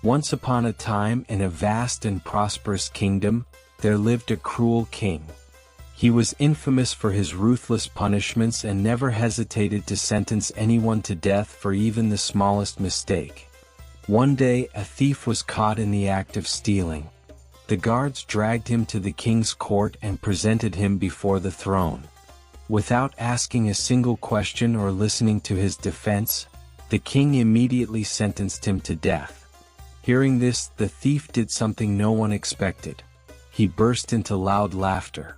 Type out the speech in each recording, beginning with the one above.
Once upon a time, in a vast and prosperous kingdom, there lived a cruel king. He was infamous for his ruthless punishments and never hesitated to sentence anyone to death for even the smallest mistake. One day, a thief was caught in the act of stealing. The guards dragged him to the king's court and presented him before the throne. Without asking a single question or listening to his defense, the king immediately sentenced him to death. Hearing this, the thief did something no one expected. He burst into loud laughter.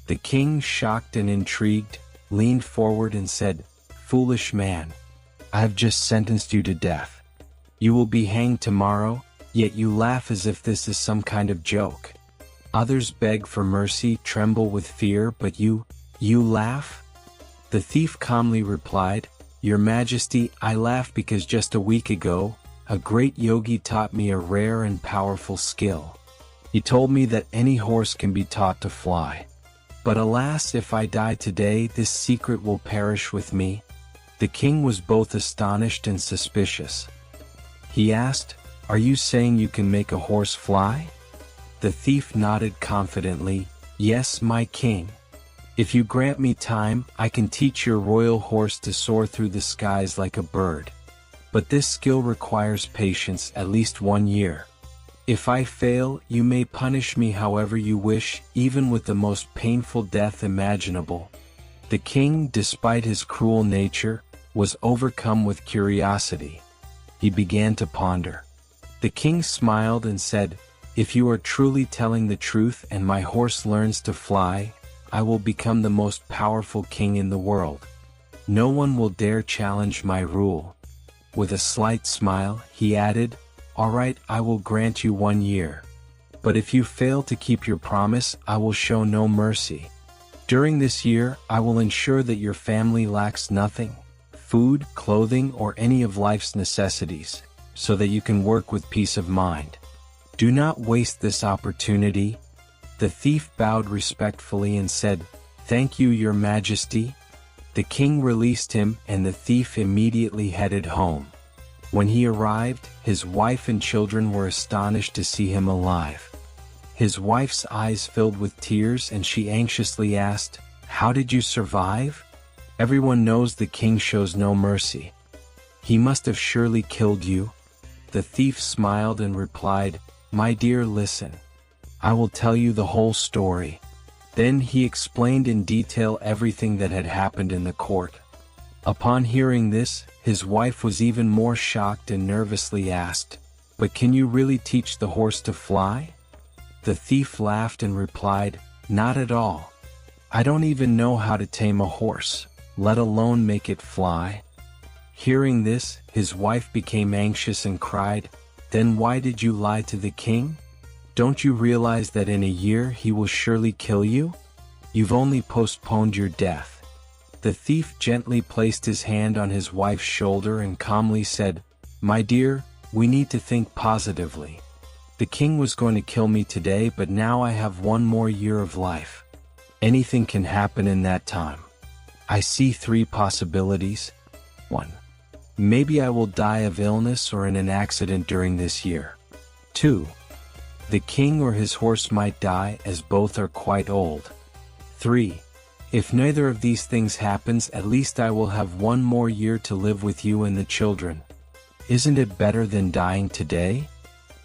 The king, shocked and intrigued, leaned forward and said, "Foolish man, I have just sentenced you to death. You will be hanged tomorrow, yet you laugh as if this is some kind of joke. Others beg for mercy, tremble with fear, but you laugh?" The thief calmly replied, "Your Majesty, I laugh because just a week ago, a great yogi taught me a rare and powerful skill. He told me that any horse can be taught to fly. But alas, if I die today, this secret will perish with me." The king was both astonished and suspicious. He asked, "Are you saying you can make a horse fly?" The thief nodded confidently, "Yes, my king. If you grant me time, I can teach your royal horse to soar through the skies like a bird. But this skill requires patience, at least 1 year. If I fail, you may punish me however you wish, even with the most painful death imaginable." The king, despite his cruel nature, was overcome with curiosity. He began to ponder. The king smiled and said, "If you are truly telling the truth and my horse learns to fly, I will become the most powerful king in the world. No one will dare challenge my rule." With a slight smile, he added, "All right, I will grant you 1 year. But if you fail to keep your promise, I will show no mercy. During this year, I will ensure that your family lacks nothing, food, clothing, or any of life's necessities, so that you can work with peace of mind. Do not waste this opportunity." The thief bowed respectfully and said, "Thank you, Your Majesty." The king released him, and the thief immediately headed home. When he arrived, his wife and children were astonished to see him alive. His wife's eyes filled with tears, and she anxiously asked, "How did you survive? Everyone knows the king shows no mercy. He must have surely killed you." The thief smiled and replied, "My dear, listen. I will tell you the whole story." Then he explained in detail everything that had happened in the court. Upon hearing this, his wife was even more shocked and nervously asked, "But can you really teach the horse to fly?" The thief laughed and replied, "Not at all. I don't even know how to tame a horse, let alone make it fly." Hearing this, his wife became anxious and cried, "Then why did you lie to the king? Don't you realize that in a year he will surely kill you? You've only postponed your death." The thief gently placed his hand on his wife's shoulder and calmly said, "My dear, we need to think positively. The king was going to kill me today, but now I have 1 more year of life. Anything can happen in that time. I see 3 possibilities. 1. Maybe I will die of illness or in an accident during this year. 2. The king or his horse might die, as both are quite old. 3. If neither of these things happens, at least I will have 1 more year to live with you and the children. Isn't it better than dying today?"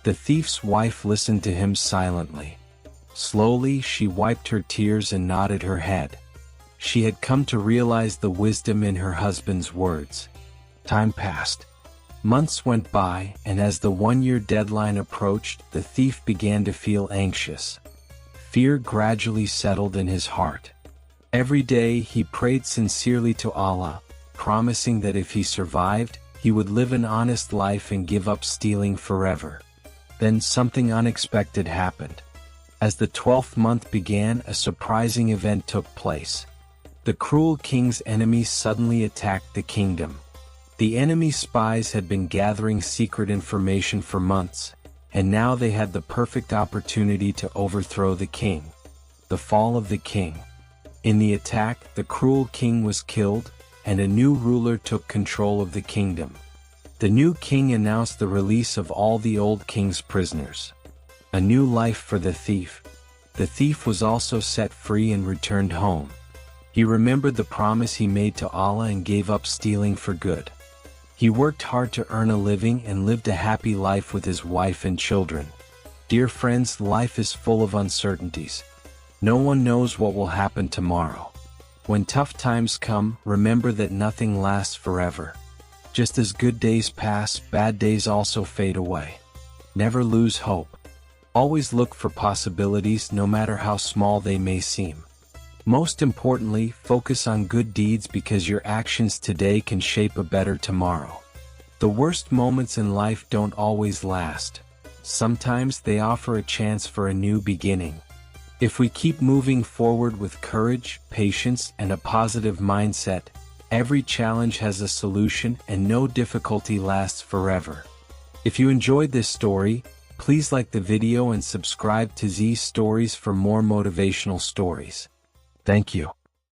The thief's wife listened to him silently. Slowly, she wiped her tears and nodded her head. She had come to realize the wisdom in her husband's words. Time passed. Months went by, and as the 1-year deadline approached, the thief began to feel anxious. Fear gradually settled in his heart. Every day he prayed sincerely to Allah, promising that if he survived, he would live an honest life and give up stealing forever. Then something unexpected happened. As the 12th month began, a surprising event took place. The cruel king's enemies suddenly attacked the kingdom. The enemy spies had been gathering secret information for months, and now they had the perfect opportunity to overthrow the king. The fall of the king. In the attack, the cruel king was killed, and a new ruler took control of the kingdom. The new king announced the release of all the old king's prisoners. A new life for the thief. The thief was also set free and returned home. He remembered the promise he made to Allah and gave up stealing for good. He worked hard to earn a living and lived a happy life with his wife and children. Dear friends, life is full of uncertainties. No one knows what will happen tomorrow. When tough times come, remember that nothing lasts forever. Just as good days pass, bad days also fade away. Never lose hope. Always look for possibilities, no matter how small they may seem. Most importantly, focus on good deeds because your actions today can shape a better tomorrow. The worst moments in life don't always last. Sometimes they offer a chance for a new beginning. If we keep moving forward with courage, patience, and a positive mindset, every challenge has a solution and no difficulty lasts forever. If you enjoyed this story, please like the video and subscribe to Z's Stories for more motivational stories. Thank you.